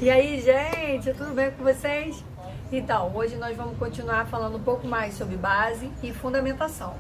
E aí, gente, tudo bem com vocês? Então, hoje nós vamos continuar falando um pouco mais sobre base e fundamentação.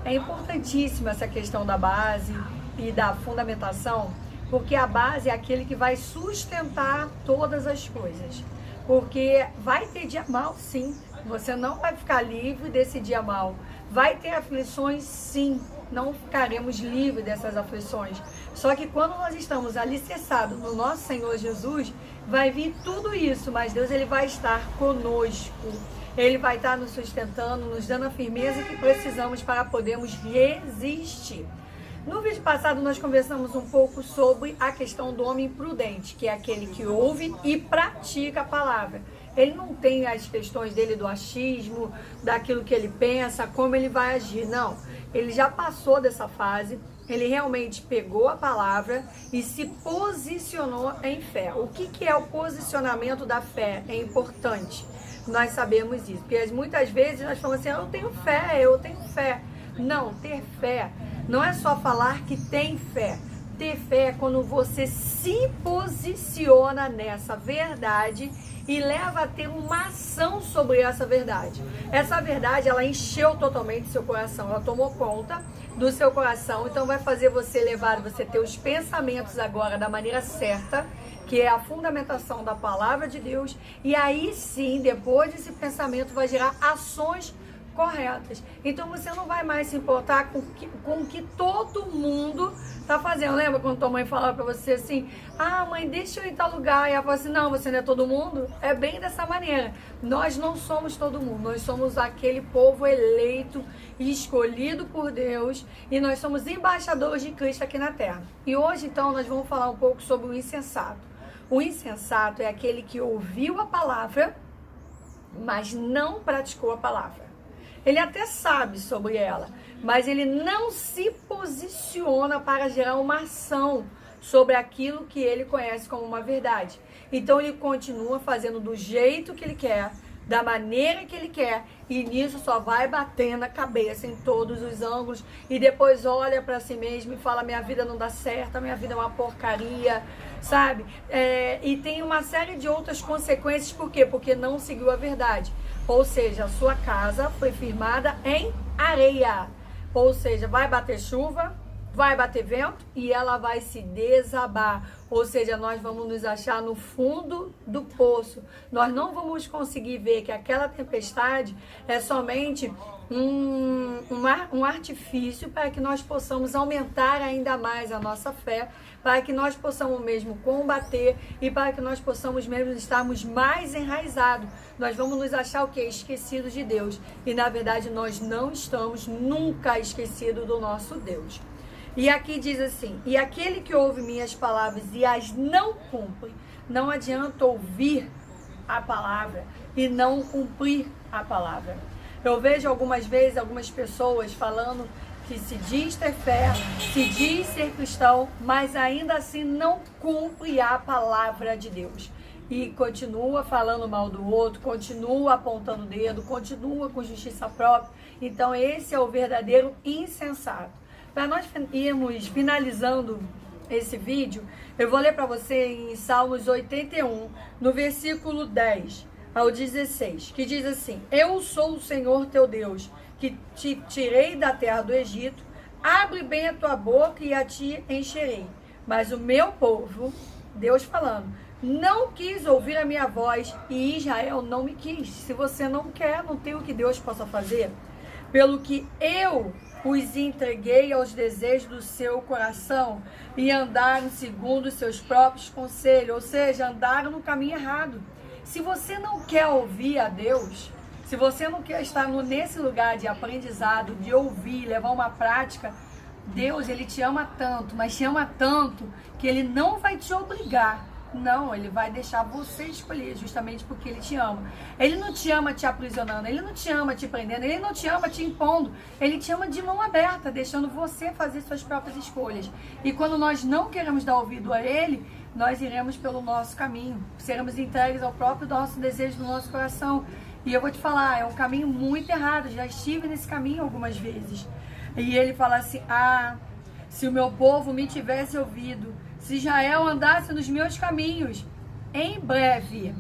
É importantíssima essa questão da base e da fundamentação, porque a base é aquele que vai sustentar todas as coisas. Porque vai ter dia mal, sim. Você não vai ficar livre desse dia mal. Vai ter aflições, sim. Não ficaremos livres dessas aflições. Só que quando nós estamos alicerçados no nosso Senhor Jesus, vai vir tudo isso, mas Deus ele vai estar conosco. Ele vai estar nos sustentando, nos dando a firmeza que precisamos para podermos resistir. No vídeo passado nós conversamos um pouco sobre a questão do homem prudente, que é aquele que ouve e pratica a palavra. Ele não tem as questões dele do achismo, daquilo que ele pensa, como ele vai agir, não. Ele já passou dessa fase, ele realmente pegou a palavra e se posicionou em fé. O que é o posicionamento da fé? É importante nós sabemos isso, porque muitas vezes nós falamos assim, eu tenho fé. Não, ter fé não é só falar que tem fé. Ter fé é quando você se posiciona nessa verdade e leva a ter uma ação sobre essa verdade. Essa verdade, ela encheu totalmente seu coração, ela tomou conta do seu coração, então vai fazer você levar, você ter os pensamentos agora da maneira certa, que é a fundamentação da palavra de Deus, e aí sim, depois desse pensamento, vai gerar ações corretas. Então você não vai mais se importar com o que todo mundo tá fazendo. Lembra quando tua mãe falava pra você assim, ah mãe, deixa eu ir em tal lugar, e ela fala assim, não, você não é todo mundo? É bem dessa maneira. Nós não somos todo mundo, nós somos aquele povo eleito e escolhido por Deus, e nós somos embaixadores de Cristo aqui na terra. E hoje então nós vamos falar um pouco sobre o insensato. O insensato é aquele que ouviu a palavra, mas não praticou a palavra. Ele até sabe sobre ela, mas ele não se posiciona para gerar uma ação sobre aquilo que ele conhece como uma verdade. Então ele continua fazendo do jeito que ele quer, da maneira que ele quer, e nisso só vai batendo a cabeça em todos os ângulos, e depois olha para si mesmo e fala, minha vida não dá certo, minha vida é uma porcaria, sabe? E tem uma série de outras consequências, por quê? Porque não seguiu a verdade. Ou seja, a sua casa foi firmada em areia. Ou seja, vai bater chuva, vai bater vento e ela vai se desabar. Ou seja, nós vamos nos achar no fundo do poço. Nós não vamos conseguir ver que aquela tempestade é somente um artifício para que nós possamos aumentar ainda mais a nossa fé, para que nós possamos mesmo combater e para que nós possamos mesmo estarmos mais enraizados. Nós vamos nos achar o quê? Esquecidos de Deus. E na verdade nós não estamos nunca esquecidos do nosso Deus. E aqui diz assim, e aquele que ouve minhas palavras e as não cumpre, não adianta ouvir a palavra e não cumprir a palavra. Eu vejo algumas vezes algumas pessoas falando que se diz ter fé, se diz ser cristão, mas ainda assim não cumpre a palavra de Deus. E continua falando mal do outro, continua apontando o dedo, continua com justiça própria. Então esse é o verdadeiro insensato. Para nós irmos finalizando esse vídeo, eu vou ler para você em Salmos 81, no versículo 10 ao 16, que diz assim, eu sou o Senhor teu Deus, que te tirei da terra do Egito, abre bem a tua boca e a ti encherei. Mas o meu povo, Deus falando, não quis ouvir a minha voz e Israel não me quis. Se você não quer, não tem o que Deus possa fazer. Pelo que eu os entreguei aos desejos do seu coração e andaram segundo os seus próprios conselhos, ou seja, andaram no caminho errado. Se você não quer ouvir a Deus, se você não quer estar nesse lugar de aprendizado, de ouvir, levar uma prática, Deus, ele te ama tanto, mas te ama tanto que ele não vai te obrigar. Não, ele vai deixar você escolher, justamente porque ele te ama. Ele não te ama te aprisionando, ele não te ama te prendendo, ele não te ama te impondo. Ele te ama de mão aberta, deixando você fazer suas próprias escolhas. E quando nós não queremos dar ouvido a ele, nós iremos pelo nosso caminho. Seremos entregues ao próprio nosso desejo do nosso coração. E eu vou te falar, é um caminho muito errado. Já estive nesse caminho algumas vezes. E ele fala assim, se o meu povo me tivesse ouvido, se Israel andasse nos meus caminhos, Em breve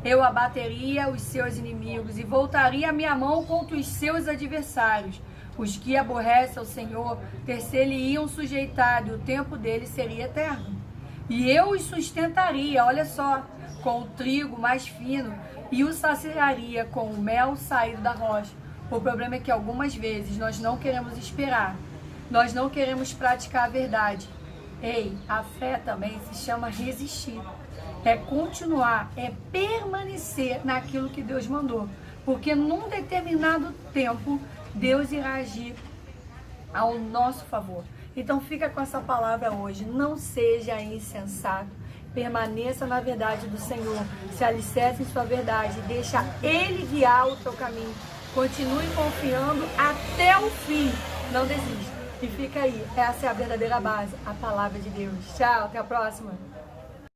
eu abateria os seus inimigos e voltaria a minha mão contra os seus adversários. Os que aborrecem ao Senhor ter-se-lhe-iam sujeitado, e o tempo deles seria eterno. E eu os sustentaria, olha só, com o trigo mais fino, e os saciaria com o mel saído da rocha. O problema é que algumas vezes nós não queremos esperar, nós não queremos praticar a verdade. Ei, a fé também se chama resistir. É continuar, é permanecer naquilo que Deus mandou. Porque num determinado tempo, Deus irá agir ao nosso favor. Então fica com essa palavra hoje. Não seja insensato. Permaneça na verdade do Senhor. Se alicerce em sua verdade. Deixa Ele guiar o teu caminho. Continue confiando até o fim. Não desista. E fica aí. Essa é a verdadeira base. A palavra de Deus. Tchau. Até a próxima.